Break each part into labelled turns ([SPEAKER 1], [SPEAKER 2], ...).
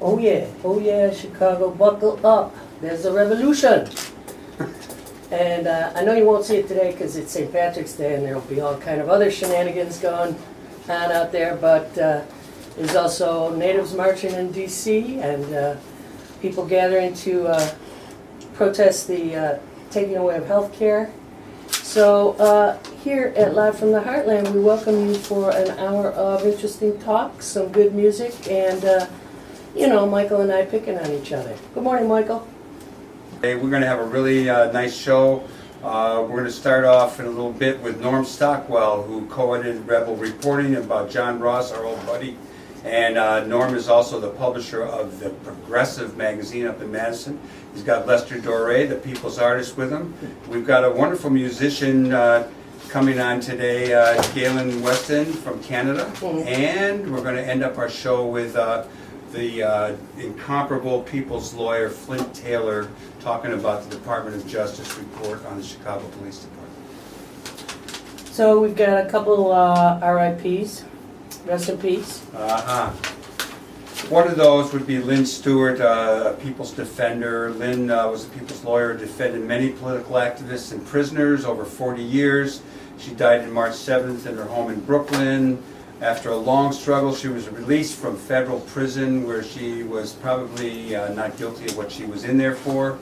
[SPEAKER 1] Oh yeah, Chicago, buckle up. There's a revolution. And I know you won't see it today because it's St. Patrick's Day and there'll be all kind of other shenanigans going on out there, but there's also natives marching in D.C. and people gathering to protest the taking away of health care. So here at Live from the Heartland, we welcome you for an hour of interesting talk, some good music, and you know, Michael and I picking on each other. Good morning, Michael.
[SPEAKER 2] Hey, we're going to have a really nice show. We're going to start off in a little bit with Norm Stockwell, who co-edited Rebel Reporting about John Ross, our old buddy. And Norm is also the publisher of the Progressive magazine up in Madison. He's got Lester Doré, the People's Artist, with him. We've got a wonderful musician coming on today, Galen Weston from Canada. And we're going to end up our show with the incomparable people's lawyer, Flint Taylor, talking about the Department of Justice report on the Chicago Police Department.
[SPEAKER 1] So we've got a couple RIPs. Rest in peace.
[SPEAKER 2] One of those would be Lynn Stewart, a people's defender. Lynn was a people's lawyer, defended many political activists and prisoners over 40 years. She died on March 7th in her home in Brooklyn. After a long struggle, she was released from federal prison where she was probably not guilty of what she was in there for.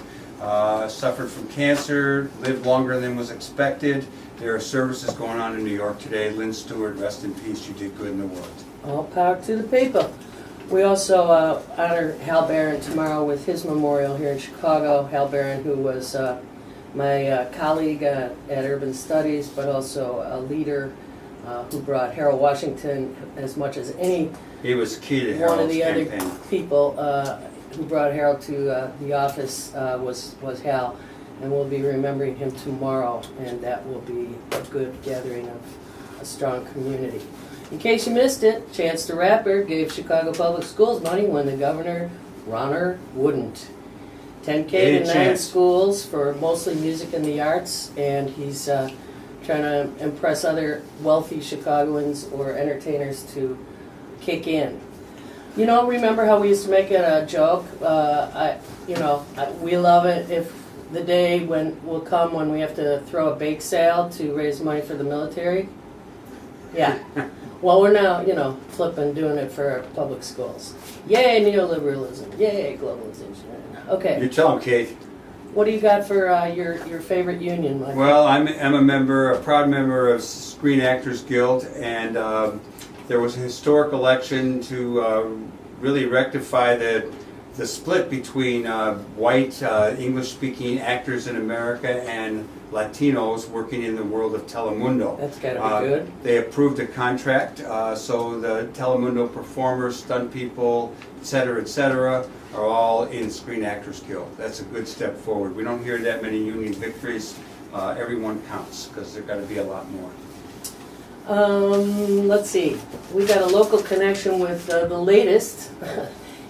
[SPEAKER 2] Suffered from cancer, lived longer than was expected. There are services going on in New York today. Lynn Stewart, rest in peace. You did good in the world. All
[SPEAKER 1] power to the people. We also honor Hal Barron tomorrow with his memorial here in Chicago. Hal Barron, who was my colleague at Urban Studies, but also a leader who brought Harold Washington as much as any.
[SPEAKER 2] He was key to
[SPEAKER 1] Harold's
[SPEAKER 2] one of the
[SPEAKER 1] campaign. Other people who brought Harold to the office was Hal, and we'll be remembering him tomorrow, and that will be a good gathering of a strong community. In case you missed it, Chance the Rapper gave Chicago Public Schools money when the governor, Ronner, wouldn't. $10K to 9 schools for mostly music and the arts, and he's trying to impress other wealthy Chicagoans or entertainers to kick in. You know, remember how we used to make it a joke? We love it if the day will come when we have to throw a bake sale to raise money for the military. Yeah. Well, we're now, flipping, doing it for public schools. Yay, neoliberalism. Yay, globalization. Okay.
[SPEAKER 2] You tell them, Kate.
[SPEAKER 1] What do you got for your favorite union, Mike?
[SPEAKER 2] Well, I'm a proud member of Screen Actors Guild, and there was a historic election to really rectify the split between white English-speaking actors in America and Latinos working in the world of Telemundo.
[SPEAKER 1] That's got to be good.
[SPEAKER 2] They approved a contract, so the Telemundo performers, stunt people, et cetera, are all in Screen Actors Guild. That's a good step forward. We don't hear that many union victories. Everyone counts, because there got to be a lot more.
[SPEAKER 1] Let's see. We got a local connection with the latest.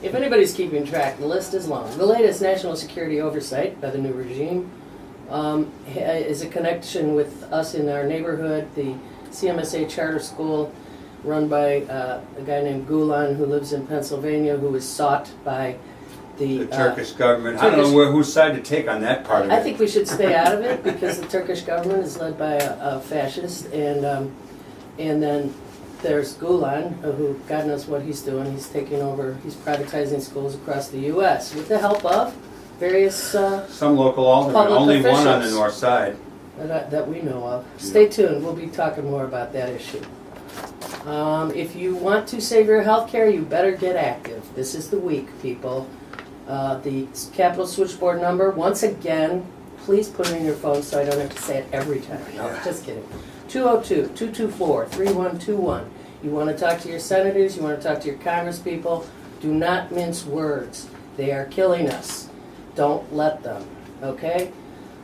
[SPEAKER 1] If anybody's keeping track, the list is long. The latest national security oversight by the new regime is a connection with us in our neighborhood, the CMSA charter school run by a guy named Gulen who lives in Pennsylvania, who was sought by the
[SPEAKER 2] Turkish government. I don't know whose side to take on that part of it.
[SPEAKER 1] I think we should stay out of it because the Turkish government is led by a fascist, and then there's Gulen, who God knows what he's doing. He's taking over, he's privatizing schools across the U.S. with the help of various
[SPEAKER 2] some local aldermen, only one on the north side.
[SPEAKER 1] That we know of. Stay tuned, we'll be talking more about that issue. If you want to save your health care, you better get active. This is the week, people. The Capitol switchboard number, once again, please put it in your phone so I don't have to say it every time. No, just kidding. 202-224-3121. You want to talk to your senators, you want to talk to your congresspeople, do not mince words. They are killing us. Don't let them, okay?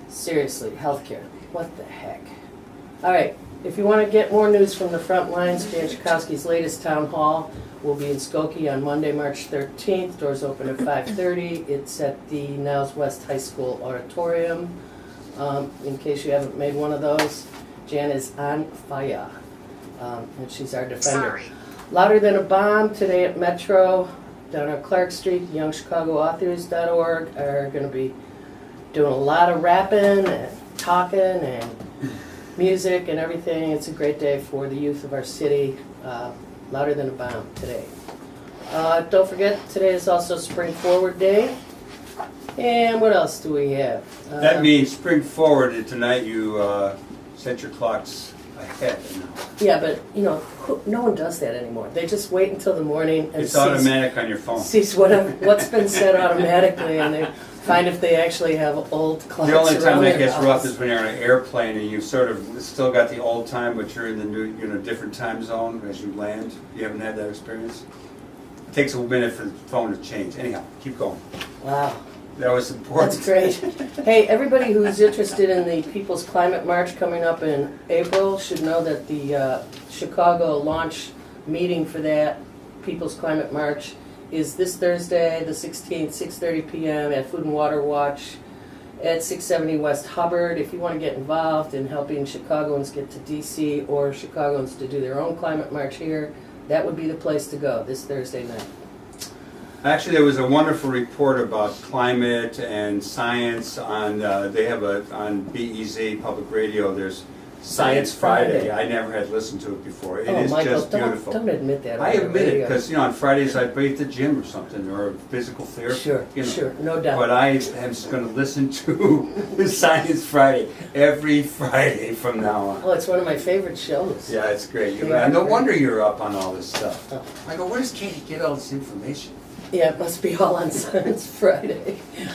[SPEAKER 1] Seriously, healthcare. What the heck? All right, if you want to get more news from the front lines, Jan Schakowsky's latest town hall will be in Skokie on Monday, March 13th. Doors open at 5:30. It's at the Niles West High School auditorium. In case you haven't made one of those, Jan is on fire, and she's our defender.
[SPEAKER 3] Sorry.
[SPEAKER 1] Louder Than a Bomb today at Metro. down on Clark Street, youngchicagoauthors.org are going to be doing a lot of rapping and talking and music and everything. It's a great day for the youth of our city. Louder than a bomb today. Don't forget, today is also Spring Forward Day. And what else do we have?
[SPEAKER 2] That means spring forward, and tonight you set your clocks ahead.
[SPEAKER 1] Yeah, but no one does that anymore. They just wait until the morning and
[SPEAKER 2] It's automatic on your phone.
[SPEAKER 1] sees what's been set automatically, and they find if they actually have old clocks.
[SPEAKER 2] The only time
[SPEAKER 1] around
[SPEAKER 2] that
[SPEAKER 1] their
[SPEAKER 2] gets
[SPEAKER 1] house.
[SPEAKER 2] rough is when you're on an airplane and you sort of still got the old time, but you're in the new, different time zone as you land. You haven't had that experience? It takes a minute for the phone to change. Anyhow, keep going.
[SPEAKER 1] Wow.
[SPEAKER 2] That was important.
[SPEAKER 1] That's great. Hey, everybody who's interested in the People's Climate March coming up in April should know that the Chicago launch meeting for that People's Climate March is this Thursday, the 16th, 6:30 p.m. at Food and Water Watch at 670 West Hubbard. If you want to get involved in helping Chicagoans get to DC or Chicagoans to do their own climate march here, that would be the place to go this Thursday night.
[SPEAKER 2] Actually, there was a wonderful report about climate and science on, they have on BEZ, Public Radio, there's Science Friday. I never had listened to it before. It is
[SPEAKER 1] Michael,
[SPEAKER 2] just beautiful.
[SPEAKER 1] Don't admit that.
[SPEAKER 2] I
[SPEAKER 1] on the
[SPEAKER 2] admit it,
[SPEAKER 1] radio.
[SPEAKER 2] because on Fridays I'd be at the gym or something, or physical therapy.
[SPEAKER 1] Sure, no doubt.
[SPEAKER 2] But I am just going to listen to Science Friday every Friday from now on.
[SPEAKER 1] Oh, it's one of my favorite shows.
[SPEAKER 2] Yeah, it's great.
[SPEAKER 1] Yeah,
[SPEAKER 2] No
[SPEAKER 1] great.
[SPEAKER 2] wonder you're up on all this stuff.
[SPEAKER 1] Oh.
[SPEAKER 2] I go, where does Katie get all this information?
[SPEAKER 1] Yeah, it must be all on Science Friday.